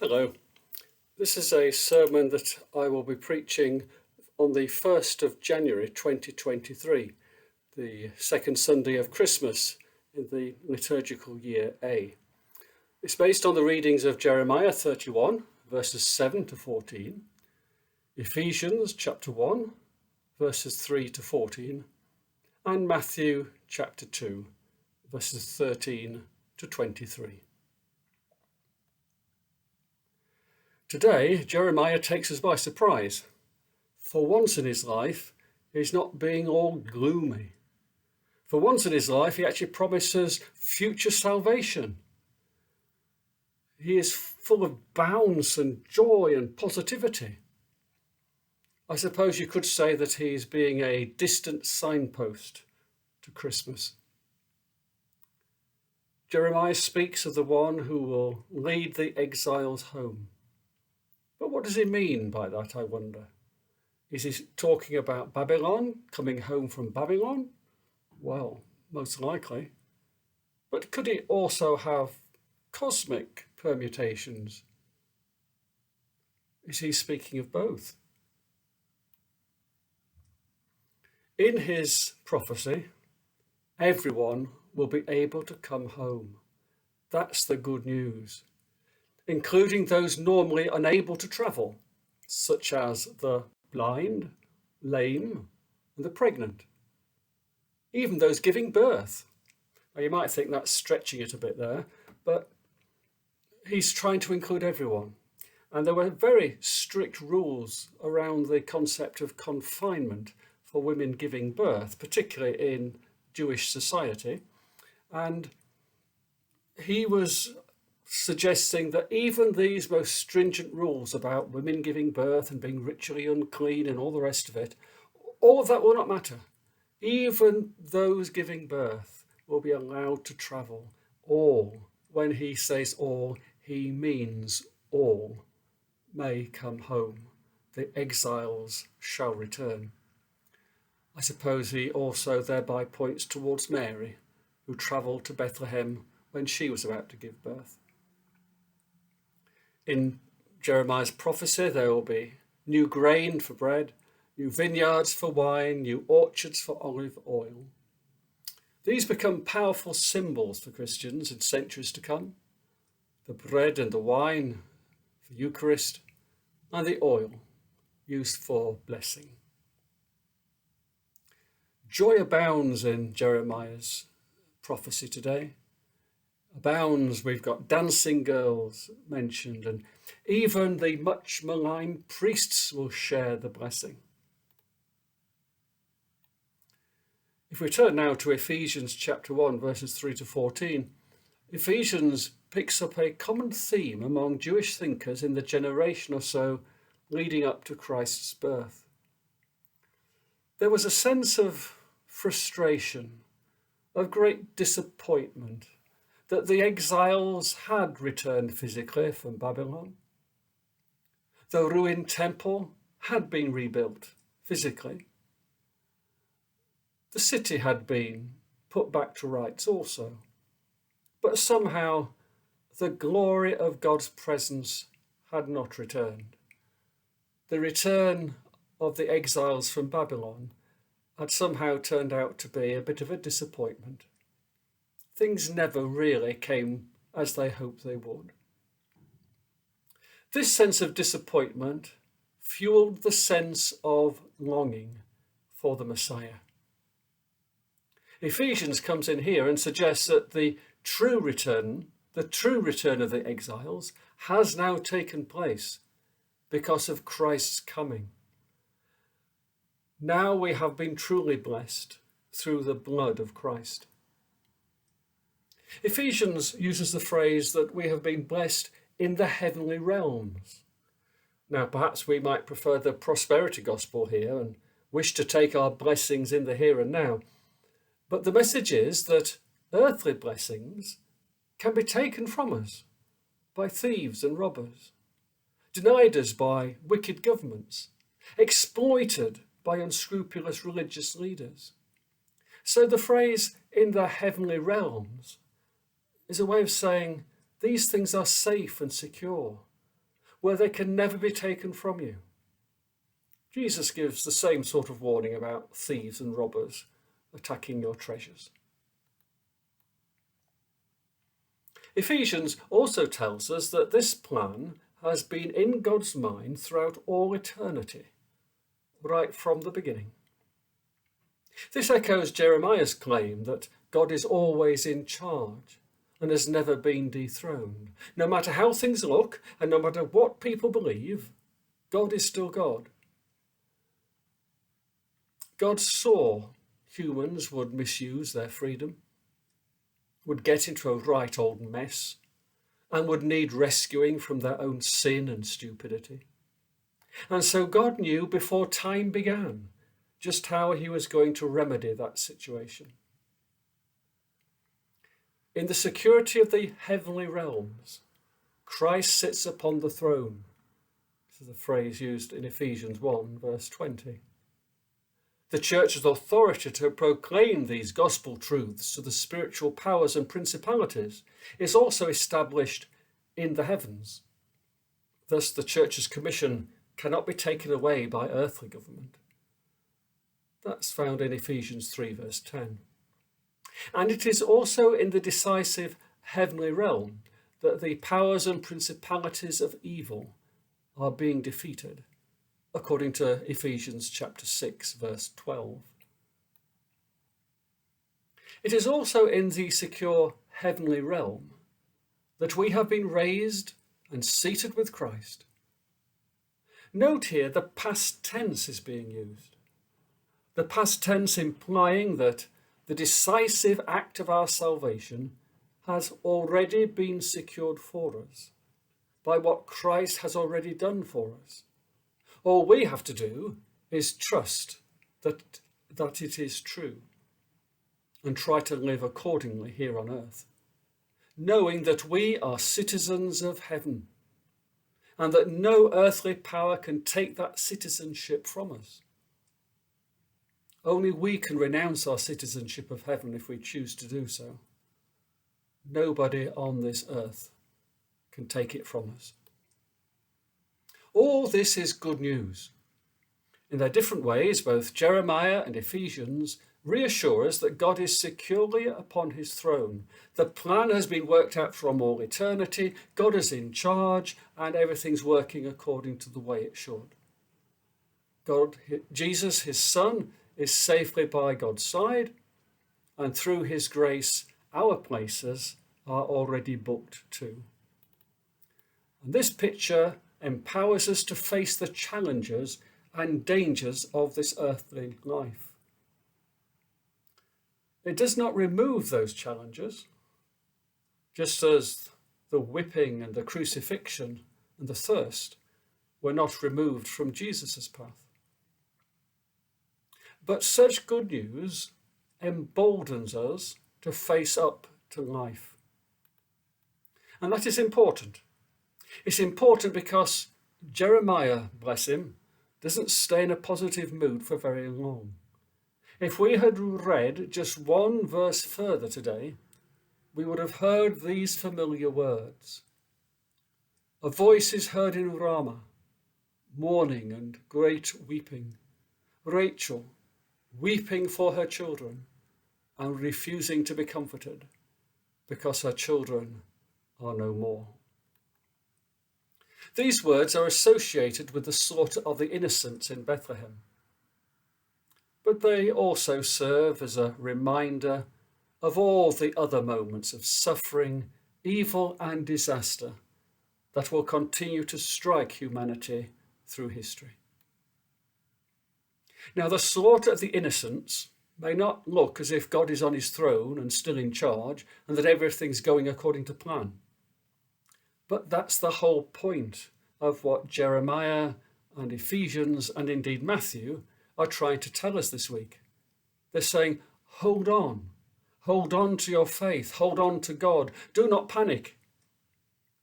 Hello, this is a sermon that I will be preaching on the 1st of January 2023, the second Sunday of Christmas in the liturgical year A. It's based on the readings of Jeremiah 31, verses 7 to 14, Ephesians chapter 1, verses 3 to 14, and Matthew chapter 2, verses 13 to 23. Today, Jeremiah takes us by surprise. For once in his life, he's not being all gloomy. For once in his life, he actually promises future salvation. He is full of bounce and joy and positivity. I suppose you could say that he's being a distant signpost to Christmas. Jeremiah speaks of the one who will lead the exiles home. But what does he mean by that, I wonder? Is he talking about Babylon, coming home from Babylon? Well, most likely. But could it also have cosmic permutations? Is he speaking of both? In his prophecy, everyone will be able to come home. That's the good news, including those normally unable to travel, such as the blind, lame, and the pregnant. Even those giving birth. Now, you might think that's stretching it a bit there, but he's trying to include everyone. And there were very strict rules around the concept of confinement for women giving birth, particularly in Jewish society. And he was suggesting that even these most stringent rules about women giving birth and being ritually unclean and all the rest of it, all of that will not matter. Even those giving birth will be allowed to travel. All, when he says all, he means all, may come home. The exiles shall return. I suppose he also thereby points towards Mary, who travelled to Bethlehem when she was about to give birth. In Jeremiah's prophecy, there will be new grain for bread, new vineyards for wine, new orchards for olive oil. These become powerful symbols for Christians in centuries to come. The bread and the wine for Eucharist, and the oil used for blessing. Joy abounds in Jeremiah's prophecy today. Abounds. We've got dancing girls mentioned, and even the much maligned priests will share the blessing. If we turn now to Ephesians chapter 1, verses 3 to 14, Ephesians picks up a common theme among Jewish thinkers in the generation or so leading up to Christ's birth. There was a sense of frustration, of great disappointment, that the exiles had returned physically from Babylon. The ruined temple had been rebuilt physically. The city had been put back to rights also. But somehow the glory of God's presence had not returned. The return of the exiles from Babylon had somehow turned out to be a bit of a disappointment. Things never really came as they hoped they would. This sense of disappointment fueled the sense of longing for the Messiah. Ephesians comes in here and suggests that the true return of the exiles has now taken place because of Christ's coming. Now we have been truly blessed through the blood of Christ. Ephesians uses the phrase that we have been blessed in the heavenly realms. Now, perhaps we might prefer the prosperity gospel here and wish to take our blessings in the here and now. But the message is that earthly blessings can be taken from us by thieves and robbers, denied us by wicked governments, exploited by unscrupulous religious leaders. So the phrase "in the heavenly realms" is a way of saying these things are safe and secure. where they can never be taken from you. Jesus gives the same sort of warning about thieves and robbers attacking your treasures. Ephesians also tells us that this plan has been in God's mind throughout all eternity, right from the beginning. This echoes Jeremiah's claim that God is always in charge and has never been dethroned. No matter how things look and no matter what people believe, God is still God. God saw humans would misuse their freedom, would get into a right old mess, and would need rescuing from their own sin and stupidity. And so God knew before time began just how he was going to remedy that situation. In the security of the heavenly realms, Christ sits upon the throne. This is a phrase used in Ephesians 1, verse 20. The church's authority to proclaim these gospel truths to the spiritual powers and principalities is also established in the heavens. Thus, the church's commission cannot be taken away by earthly government. That's found in Ephesians 3, verse 10. And it is also in the decisive heavenly realm that the powers and principalities of evil are being defeated, according to Ephesians chapter 6, verse 12. It is also in the secure heavenly realm that we have been raised and seated with Christ. Note here the past tense is being used. The past tense implying that the decisive act of our salvation has already been secured for us by what Christ has already done for us. All we have to do is trust that it is true and try to live accordingly here on earth, knowing that we are citizens of heaven and that no earthly power can take that citizenship from us. Only we can renounce our citizenship of heaven if we choose to do so. Nobody on this earth can take it from us. All this is good news. In their different ways, both Jeremiah and Ephesians reassure us that God is securely upon his throne. The plan has been worked out from all eternity. God is in charge and everything's working according to the way it should. God, Jesus, his son, is safely by God's side, and through his grace, our places are already booked too. And this picture empowers us to face the challenges and dangers of this earthly life. It does not remove those challenges, just as the whipping and the crucifixion and the thirst were not removed from Jesus' path. But such good news emboldens us to face up to life. And that is important. It's important because Jeremiah, bless him, doesn't stay in a positive mood for very long. If we had read just one verse further today, we would have heard these familiar words. A voice is heard in Ramah, mourning and great weeping. Rachel, weeping for her children and refusing to be comforted because her children are no more. These words are associated with the slaughter of the innocents in Bethlehem, but they also serve as a reminder of all the other moments of suffering, evil and disaster that will continue to strike humanity through history. Now, the slaughter of the innocents may not look as if God is on his throne and still in charge and that everything's going according to plan. But that's the whole point of what Jeremiah and Ephesians and indeed Matthew are trying to tell us this week. They're saying, hold on to your faith, hold on to God, do not panic.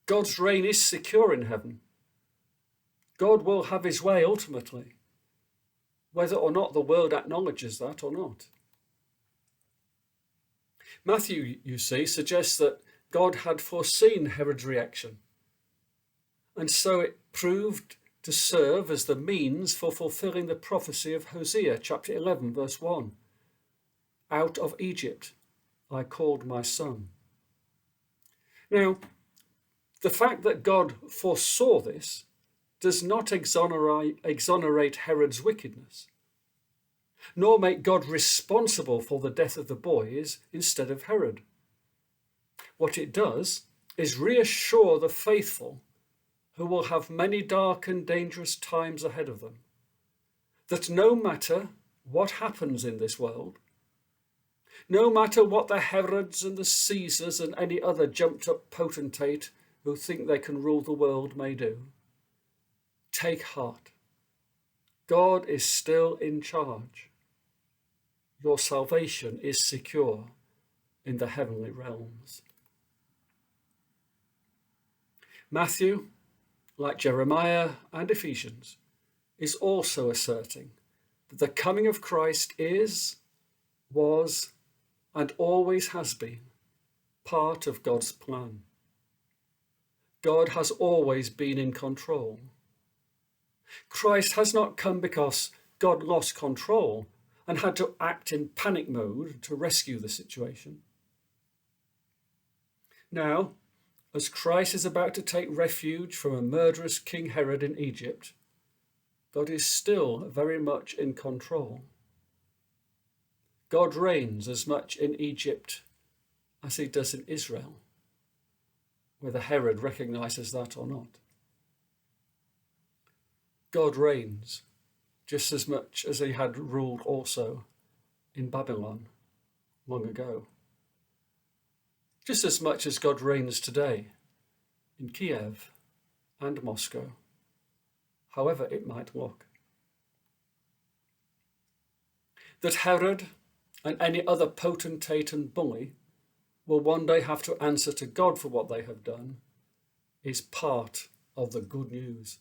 God's reign is secure in heaven. God will have his way ultimately, whether or not the world acknowledges that or not. Matthew, you see, suggests that God had foreseen Herod's reaction and so it proved to serve as the means for fulfilling the prophecy of Hosea chapter 11 verse 1. Out of Egypt I called my son. Now, the fact that God foresaw this does not exonerate Herod's wickedness, nor make God responsible for the death of the boys instead of Herod. What it does is reassure the faithful, who will have many dark and dangerous times ahead of them, that no matter what happens in this world, no matter what the Herods and the Caesars and any other jumped up potentate who think they can rule the world may do, take heart. God is still in charge. Your salvation is secure in the heavenly realms. Matthew, like Jeremiah and Ephesians, is also asserting that the coming of Christ is, was, and always has been part of God's plan. God has always been in control. Christ has not come because God lost control and had to act in panic mode to rescue the situation. Now, as Christ is about to take refuge from a murderous King Herod in Egypt, God is still very much in control. God reigns as much in Egypt as he does in Israel, whether Herod recognizes that or not. God reigns just as much as he had ruled also in Babylon long ago. Just as much as God reigns today in Kiev and Moscow, however it might look. That Herod and any other potentate and bully will one day have to answer to God for what they have done is part of the good news.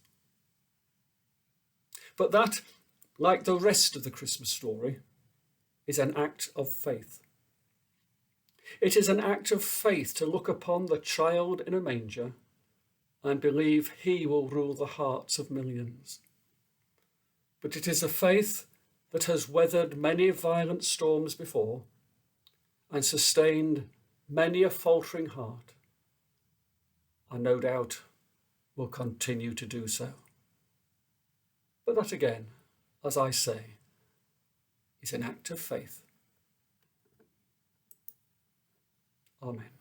But that, like the rest of the Christmas story, is an act of faith. It is an act of faith to look upon the child in a manger and believe he will rule the hearts of millions. But it is a faith that has weathered many violent storms before and sustained many a faltering heart, and no doubt will continue to do so. But that again, as I say, is an act of faith. Amen.